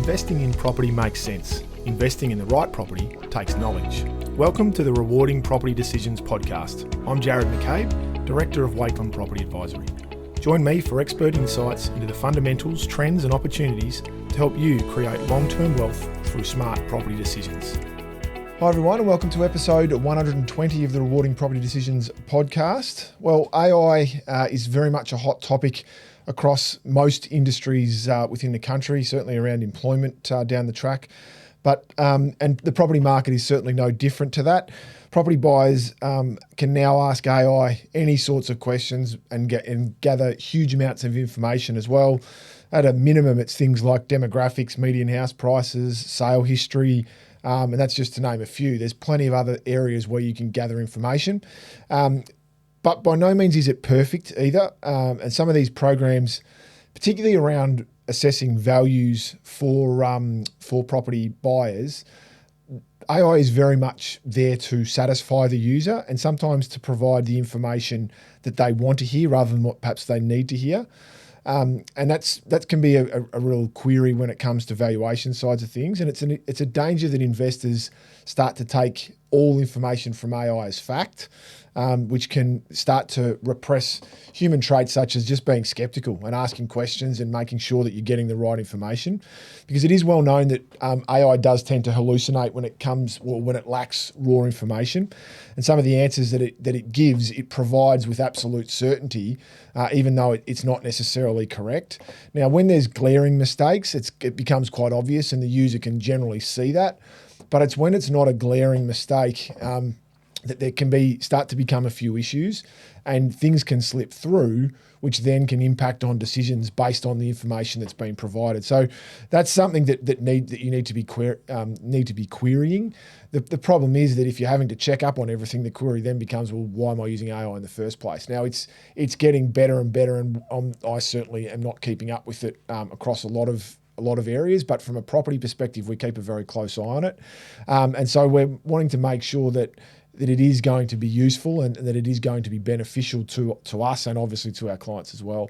investing in property makes sense. Investing in the right property takes knowledge. Welcome to the Rewarding Property Decisions podcast. I'm Jarrod McCabe, Director of Wakeland Property Advisory. Join me for expert insights into the fundamentals, trends and opportunities to help you create long-term wealth through smart property decisions. Hi everyone, and welcome to episode 120 of the Rewarding Property Decisions podcast. Well, AI is very much a hot topic across most industries within the country, certainly around employment down the track. But and the property market is certainly no different to that. Property buyers can now ask AI any sorts of questions and gather huge amounts of information as well. At a minimum, it's things like demographics, median house prices, sale history, and that's just to name a few. There's plenty of other areas where you can gather information. But by no means is it perfect either. And some of these programs, particularly around assessing values for property buyers, AI is very much there to satisfy the user and sometimes to provide the information that they want to hear rather than what perhaps they need to hear. And that can be a real query when it comes to valuation sides of things. And it's a danger that investors start to take all information from AI as fact, which can start to repress human traits such as just being skeptical and asking questions and making sure that you're getting the right information. Because it is well known that AI does tend to hallucinate when it lacks raw information. And some of the answers that it gives, it provides with absolute certainty, even though it's not necessarily correct. Now, when there's glaring mistakes, it becomes quite obvious and the user can generally see that. But it's when it's not a glaring mistake that there can start to become a few issues and things can slip through, which then can impact on decisions based on the information that's been provided. So that's something that you need to be querying. The problem is that if you're having to check up on everything, the query then becomes, well, why am I using AI in the first place? Now it's getting better and better, and I certainly am not keeping up with it across a lot of areas, but from a property perspective, we keep a very close eye on it. And so we're wanting to make sure that it is going to be useful and that it is going to be beneficial to us and obviously to our clients as well.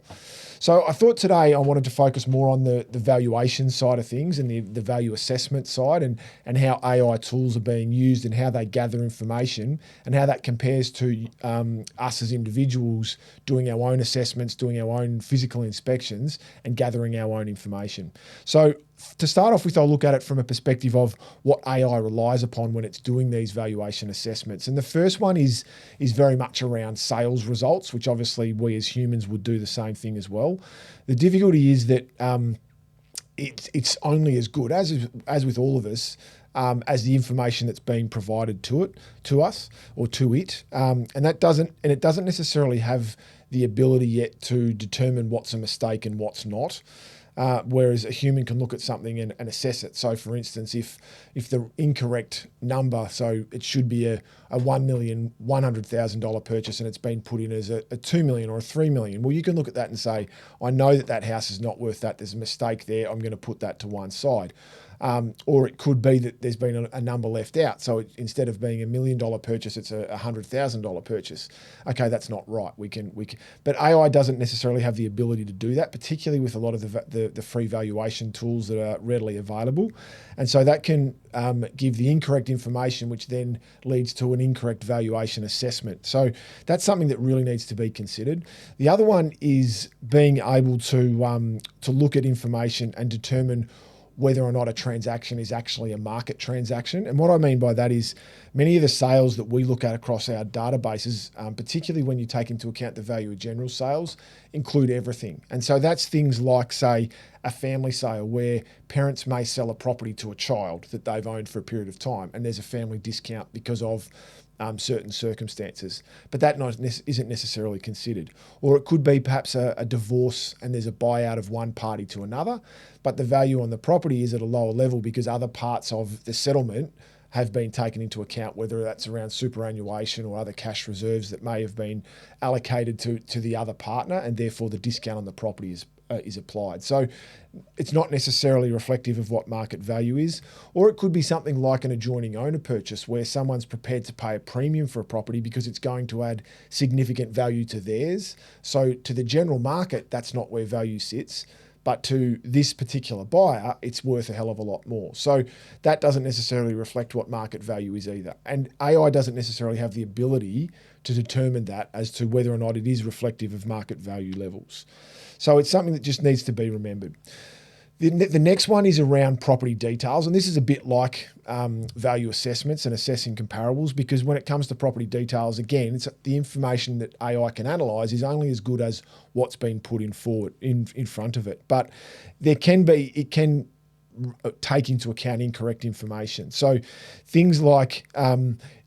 So I thought today I wanted to focus more on the valuation side of things and the value assessment side and how AI tools are being used and how they gather information and how that compares to us as individuals doing our own assessments, doing our own physical inspections and gathering our own information. So to start off with, I'll look at it from a perspective of what AI relies upon when it's doing these valuation assessments. And the first one is very much around sales results, which obviously we as humans would do the same thing as well. The difficulty is that it's only as good as with all of us as the information that's being provided to us or to it, and it doesn't necessarily have the ability yet to determine what's a mistake and what's not. Whereas a human can look at something and assess it. So for instance, if the incorrect number, so it should be a $1,100,000 purchase and it's been put in as a $2 million or a $3 million, well, you can look at that and say, I know that house is not worth that. There's a mistake there. I'm going to put that to one side. Or it could be that there's been a number left out. So instead of being $1 million purchase, it's a $100,000 purchase. Okay, that's not right. We can, but AI doesn't necessarily have the ability to do that, particularly with a lot of the free valuation tools that are readily available. And so that can give the incorrect information, which then leads to an incorrect valuation assessment. So that's something that really needs to be considered. The other one is being able to look at information and determine whether or not a transaction is actually a market transaction. And what I mean by that is many of the sales that we look at across our databases, particularly when you take into account the value of general sales, include everything. And so that's things like, say, a family sale where parents may sell a property to a child that they've owned for a period of time, and there's a family discount because of certain circumstances, but that isn't necessarily considered. Or it could be perhaps a divorce and there's a buyout of one party to another, but the value on the property is at a lower level because other parts of the settlement have been taken into account, whether that's around superannuation or other cash reserves that may have been allocated to the other partner, and therefore the discount on the property is applied. So it's not necessarily reflective of what market value is. Or it could be something like an adjoining owner purchase where someone's prepared to pay a premium for a property because it's going to add significant value to theirs. So to the general market, that's not where value sits. but to this particular buyer, it's worth a hell of a lot more. So that doesn't necessarily reflect what market value is either. And AI doesn't necessarily have the ability to determine that as to whether or not it is reflective of market value levels. So it's something that just needs to be remembered. The next one is around property details, and this is a bit like value assessments and assessing comparables, because when it comes to property details, again, it's the information that AI can analyse is only as good as what's been put in front of it. But it can take into account incorrect information. So things like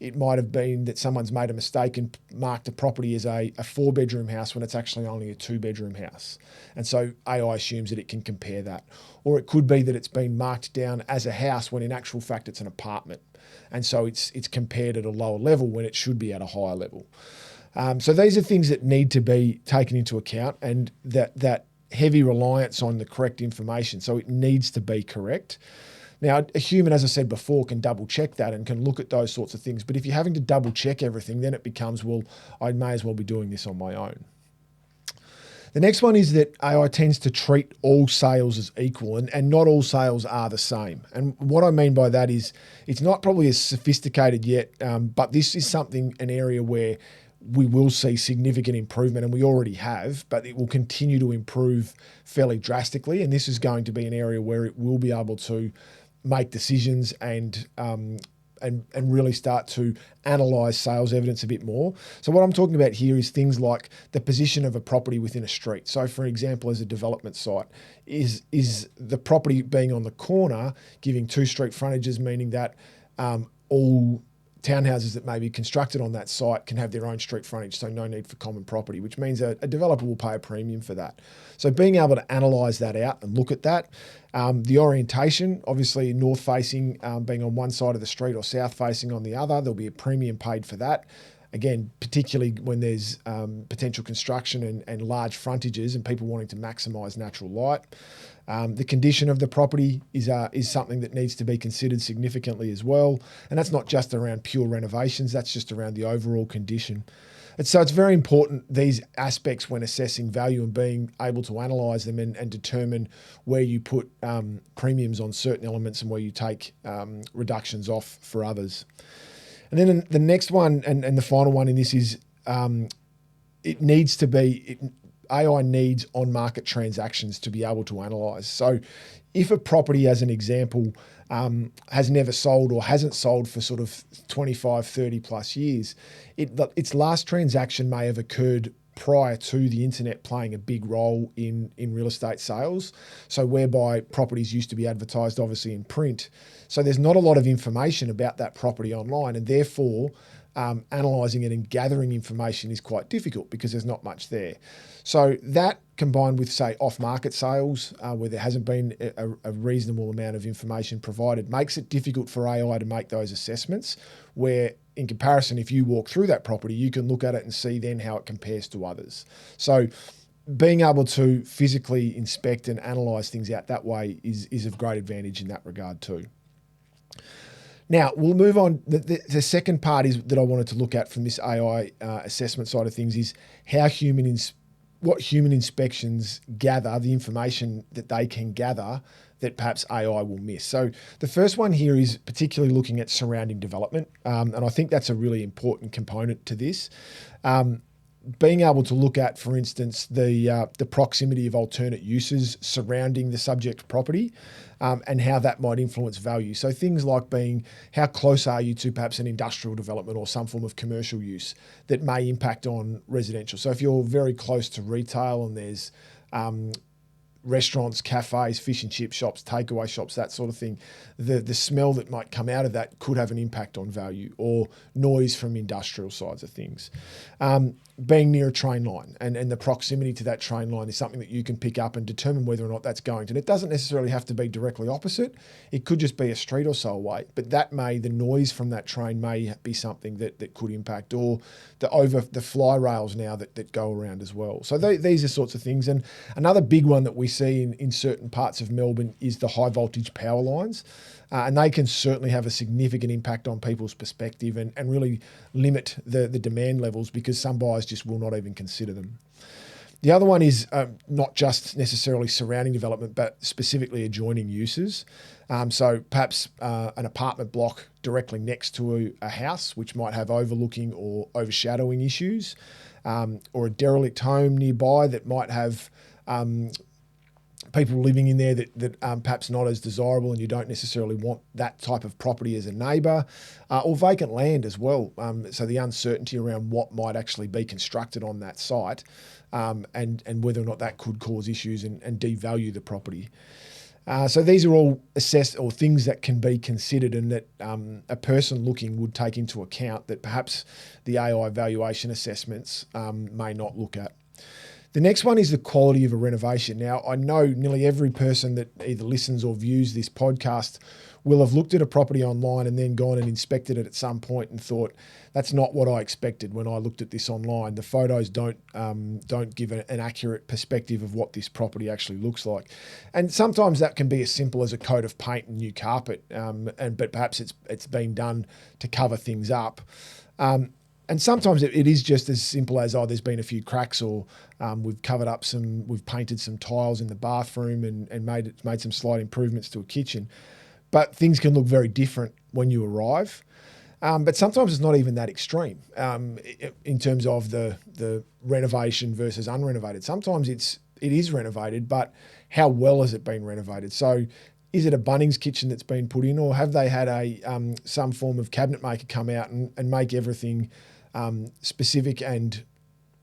it might have been that someone's made a mistake and marked a property as a 4-bedroom house when it's actually only a 2-bedroom house. And so AI assumes that it can compare that. Or it could be that it's been marked down as a house when in actual fact it's an apartment. And so it's compared at a lower level when it should be at a higher level. So these are things that need to be taken into account, and that heavy reliance on the correct information. So it needs to be correct. Now, a human, as I said before, can double check that and can look at those sorts of things. But if you're having to double check everything, then it becomes, well, I may as well be doing this on my own. The next one is that AI tends to treat all sales as equal, and not all sales are the same. And what I mean by that is it's not probably as sophisticated yet, but this is an area where we will see significant improvement, and we already have, but it will continue to improve fairly drastically. And this is going to be an area where it will be able to make decisions and really start to analyse sales evidence a bit more. So what I'm talking about here is things like the position of a property within a street. So for example, as a development site, is the property being on the corner giving 2 street frontages, meaning that all townhouses that may be constructed on that site can have their own street frontage, so no need for common property, which means a developer will pay a premium for that. So being able to analyse that out and look at that. The orientation, obviously north facing being on one side of the street or south facing on the other, there'll be a premium paid for that. Again, particularly when there's potential construction and large frontages and people wanting to maximise natural light. The condition of the property is something that needs to be considered significantly as well. And that's not just around pure renovations, that's just around the overall condition. And so it's very important, these aspects, when assessing value and being able to analyse them and determine where you put premiums on certain elements and where you take reductions off for others. And then the next one and the final one in this is AI needs on-market transactions to be able to analyse. So if a property, as an example, has never sold or hasn't sold for sort of 25, 30 plus years, its last transaction may have occurred prior to the internet playing a big role in real estate sales. So whereby properties used to be advertised obviously in print. So there's not a lot of information about that property online, and therefore analysing it and gathering information is quite difficult because there's not much there. So that combined with, say, off-market sales, where there hasn't been a reasonable amount of information provided, makes it difficult for AI to make those assessments, where in comparison, if you walk through that property, you can look at it and see then how it compares to others. So being able to physically inspect and analyse things out that way is of great advantage in that regard too. Now, we'll move on. The second part is that I wanted to look at from this AI assessment side of things is how what human inspections gather, the information that they can gather that perhaps AI will miss. So the first one here is particularly looking at surrounding development, and I think that's a really important component to this. Being able to look at, for instance, the proximity of alternate uses surrounding the subject property, and how that might influence value. So things like being, how close are you to perhaps an industrial development or some form of commercial use that may impact on residential. So if you're very close to retail and there's restaurants, cafes, fish and chip shops, takeaway shops, that sort of thing, the smell that might come out of that could have an impact on value, or noise from industrial sides of things. Being near a train line and the proximity to that train line is something that you can pick up and determine whether or not that's going to. And it doesn't necessarily have to be directly opposite. It could just be a street or so away, but the noise from that train may be something that could impact, or the fly rails now that go around as well. So these are sorts of things. And another big one that we see in certain parts of Melbourne is the high voltage power lines. And they can certainly have a significant impact on people's perspective and really limit the demand levels, because some buyers just will not even consider them. The other one is not just necessarily surrounding development, but specifically adjoining uses. So perhaps an apartment block directly next to a house, which might have overlooking or overshadowing issues, or a derelict home nearby that might have people living in there that perhaps not as desirable, and you don't necessarily want that type of property as a neighbour, or vacant land as well. So the uncertainty around what might actually be constructed on that site, and whether or not that could cause issues and devalue the property. So these are all assessed or things that can be considered, and that a person looking would take into account that perhaps the AI valuation assessments may not look at. The next one is the quality of a renovation. Now, I know nearly every person that either listens or views this podcast will have looked at a property online and then gone and inspected it at some point and thought, that's not what I expected when I looked at this online. The photos don't give an accurate perspective of what this property actually looks like. And sometimes that can be as simple as a coat of paint and new carpet, but perhaps it's been done to cover things up. And sometimes it is just as simple as, there's been a few cracks, or we've painted some tiles in the bathroom and made some slight improvements to a kitchen. But things can look very different when you arrive. But sometimes it's not even that extreme in terms of the renovation versus unrenovated. Sometimes it is renovated, but how well has it been renovated? So is it a Bunnings kitchen that's been put in, or have they had some form of cabinet maker come out and make everything specific and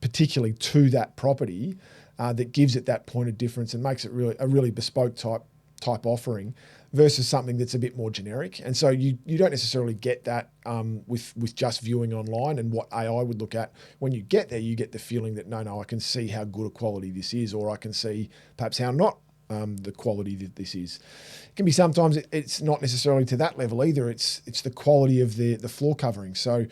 particularly to that property that gives it that point of difference and makes it a really bespoke type offering, versus something that's a bit more generic. And so you don't necessarily get that with just viewing online. And what AI would look at, when you get there, you get the feeling that no, I can see how good a quality this is, or I can see perhaps how not the quality that this is. It can be sometimes it's not necessarily to that level either. It's the quality of the floor covering. So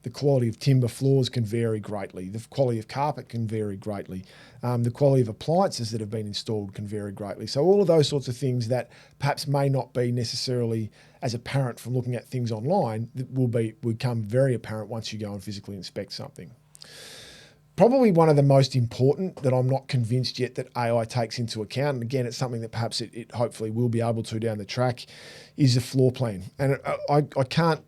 the quality of timber floors can vary greatly. The quality of carpet can vary greatly. The quality of appliances that have been installed can vary greatly. So all of those sorts of things that perhaps may not be necessarily as apparent from looking at things online will become very apparent once you go and physically inspect something. Probably one of the most important that I'm not convinced yet that AI takes into account, and again, it's something that perhaps it hopefully will be able to down the track, is the floor plan. And I can't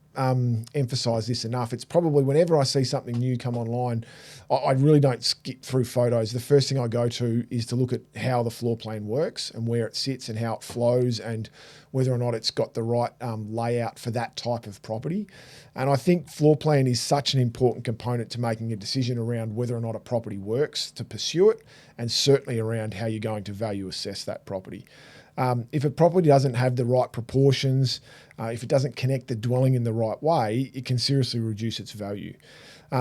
emphasize this enough. It's probably whenever I see something new come online, I really don't skip through photos. The first thing I go to is to look at how the floor plan works and where it sits and how it flows and whether or not it's got the right layout for that type of property. And I think floor plan is such an important component to making a decision around whether or not a property works to pursue it, and certainly around how you're going to value assess that property. If a property doesn't have the right proportions, if it doesn't connect the dwelling in the right way, it can seriously reduce its value.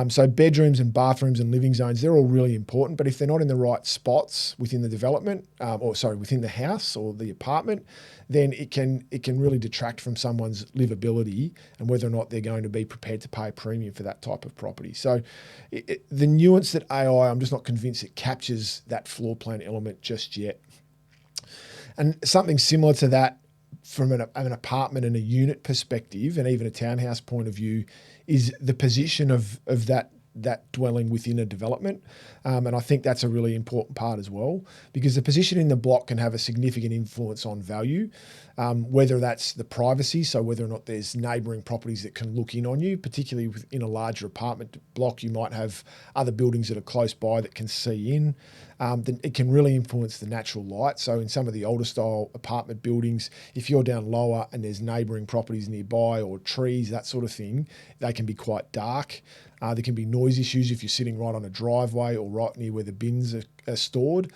So bedrooms and bathrooms and living zones, they're all really important, but if they're not in the right spots within the development, within the house or the apartment, then it can really detract from someone's livability and whether or not they're going to be prepared to pay a premium for that type of property. So the nuance that AI, I'm just not convinced it captures that floor plan element just yet. And something similar to that from an apartment and a unit perspective, and even a townhouse point of view, is the position of that dwelling within a development. And I think that's a really important part as well, because the position in the block can have a significant influence on value, whether that's the privacy, so whether or not there's neighbouring properties that can look in on you, particularly in a larger apartment block, you might have other buildings that are close by that can see in. Then it can really influence the natural light. So in some of the older style apartment buildings, if you're down lower and there's neighbouring properties nearby or trees, that sort of thing, they can be quite dark. There can be noise issues if you're sitting right on a driveway or right near where the bins are stored.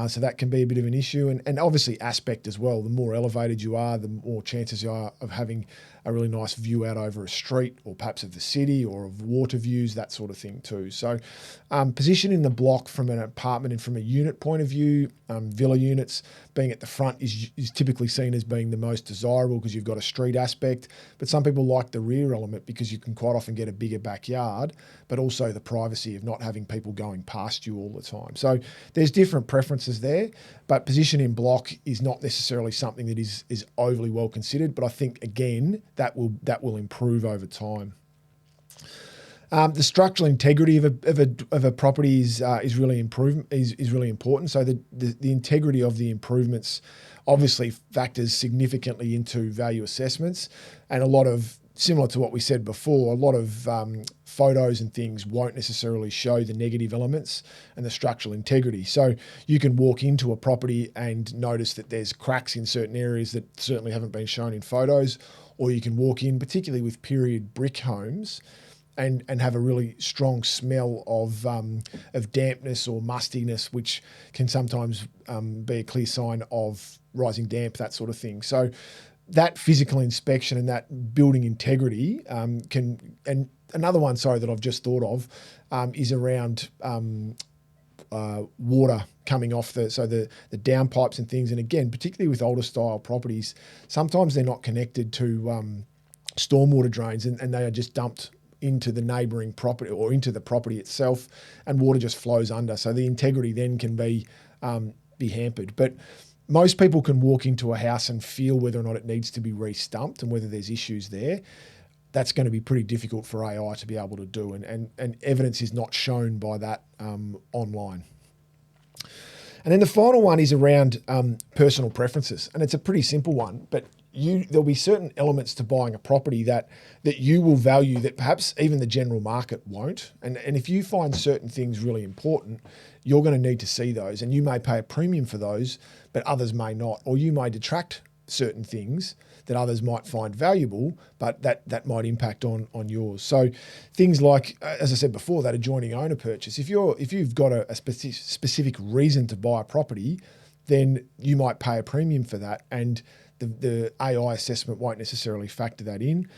So that can be a bit of an issue. And obviously aspect as well. The more elevated you are, the more chances you are of having a really nice view out over a street or perhaps of the city or of water views, that sort of thing too. So position in the block from an apartment and from a unit point of view, villa units being at the front is typically seen as being the most desirable because you've got a street aspect. But some people like the rear element because you can quite often get a bigger backyard, but also the privacy of not having people going past you all the time. So there's different preferences there, but position in block is not necessarily something that is overly well considered. But I think, again, that will improve over time. The structural integrity of a property is really really important. So the integrity of the improvements obviously factors significantly into value assessments, and a lot of, similar to what we said before, a lot of photos and things won't necessarily show the negative elements and the structural integrity. So you can walk into a property and notice that there's cracks in certain areas that certainly haven't been shown in photos, or you can walk in, particularly with period brick homes, and have a really strong smell of dampness or mustiness, which can sometimes be a clear sign of rising damp, that sort of thing. So that physical inspection and that building integrity can, and another one, that I've just thought of is around water coming off the downpipes and things. And again, particularly with older style properties, sometimes they're not connected to stormwater drains, and they are just dumped into the neighbouring property or into the property itself, and water just flows under. So the integrity then can be hampered. But most people can walk into a house and feel whether or not it needs to be re-stumped and whether there's issues there. That's going to be pretty difficult for AI to be able to do, and evidence is not shown by that online. And then the final one is around personal preferences, and it's a pretty simple one, but there'll be certain elements to buying a property that you will value that perhaps even the general market won't. And if you find certain things really important, you're going to need to see those, and you may pay a premium for those, but others may not, or you may detract certain ththings that others might find valuable, but that might impact on yours. So things like, as I said before, that adjoining owner purchase. If you've got a specific reason to buy a property, then you might pay a premium for that, and the AI assessment won't necessarily factor that in.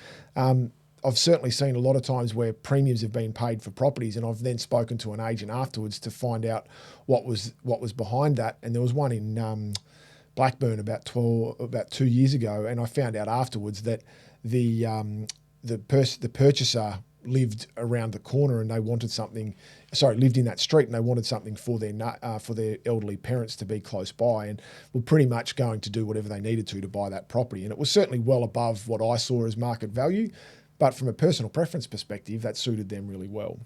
I've certainly seen a lot of times where premiums have been paid for properties, and I've then spoken to an agent afterwards to find out what was behind that. And there was one in Blackburn about 2 years ago, and I found out afterwards that the purchaser lived around the corner, and they wanted lived in that street, and they wanted something for their elderly parents to be close by, and were pretty much going to do whatever they needed to buy that property. And it was certainly well above what I saw as market value, but from a personal preference perspective, that suited them really well.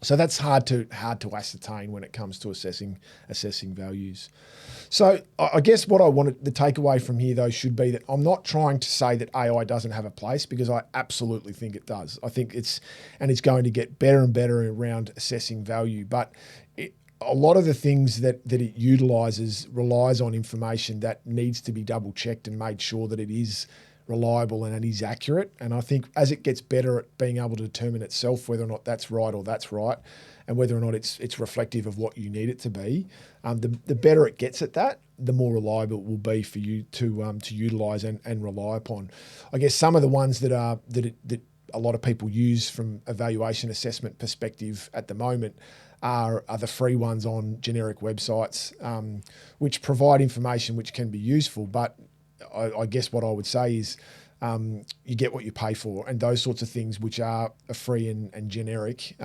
So that's hard to ascertain when it comes to assessing values. So I guess what I wanted, the takeaway from here though, should be that I'm not trying to say that AI doesn't have a place, because I absolutely think it does. I think it's going to get better and better around assessing value. But a lot of the things that it utilises relies on information that needs to be double checked and made sure that it is reliable and it is accurate. And I think as it gets better at being able to determine itself whether or not that's right or that's right, and whether or not it's reflective of what you need it to be, the better it gets at that, the more reliable it will be for you to utilise and rely upon. I guess some of the ones that a lot of people use from a valuation assessment perspective at the moment are the free ones on generic websites, which provide information which can be useful, but I guess what I would say is you get what you pay for, and those sorts of things which are free and generic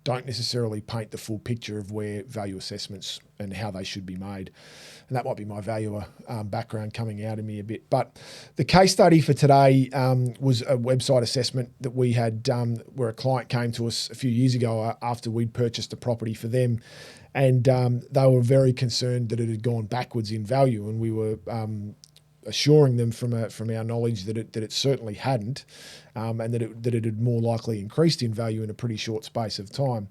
don't necessarily paint the full picture of where value assessments and how they should be made. And that might be my valuer background coming out of me a bit. But the case study for today was a website assessment that we had where a client came to us a few years ago after we'd purchased a property for them. And they were very concerned that it had gone backwards in value, and we were assuring them from our knowledge that it certainly hadn't, and that it had more likely increased in value in a pretty short space of time.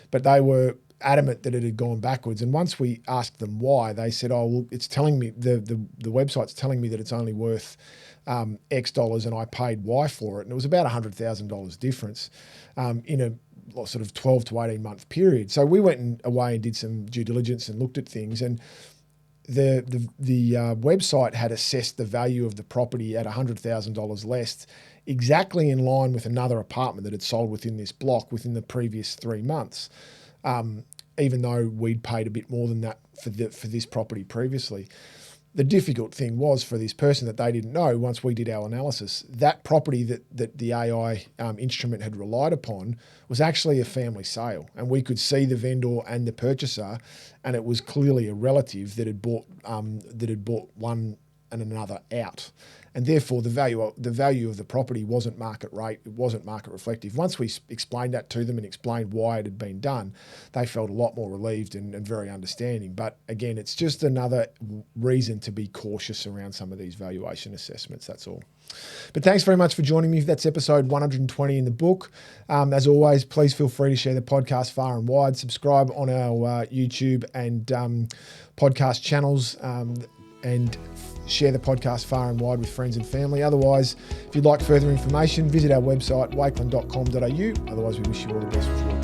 But they were adamant that it had gone backwards. And once we asked them why, they said, "Oh, well, it's telling me the website's telling me that it's only worth X dollars, and I paid Y for it." And it was about $100,000 difference in a sort of 12 to 18 month period. So we went away and did some due diligence and looked at things, and the website had assessed the value of the property at $100,000 less, exactly in line with another apartment that had sold within this block within the previous 3 months, even though we'd paid a bit more than that for this property previously. The difficult thing was for this person that they didn't know, once we did our analysis, that property that the AI instrument had relied upon was actually a family sale. And we could see the vendor and the purchaser, and it was clearly a relative that had bought one and another out. And therefore, the value of the property wasn't market rate, it wasn't market reflective. Once we explained that to them and explained why it had been done, they felt a lot more relieved and very understanding. But again, it's just another reason to be cautious around some of these valuation assessments, that's all. But thanks very much for joining me. That's episode 120 in the book. As always, please feel free to share the podcast far and wide. Subscribe on our YouTube and podcast channels, and share the podcast far and wide with friends and family. Otherwise, if you'd like further information, visit our website, wakeland.com.au. Otherwise, we wish you all the best with your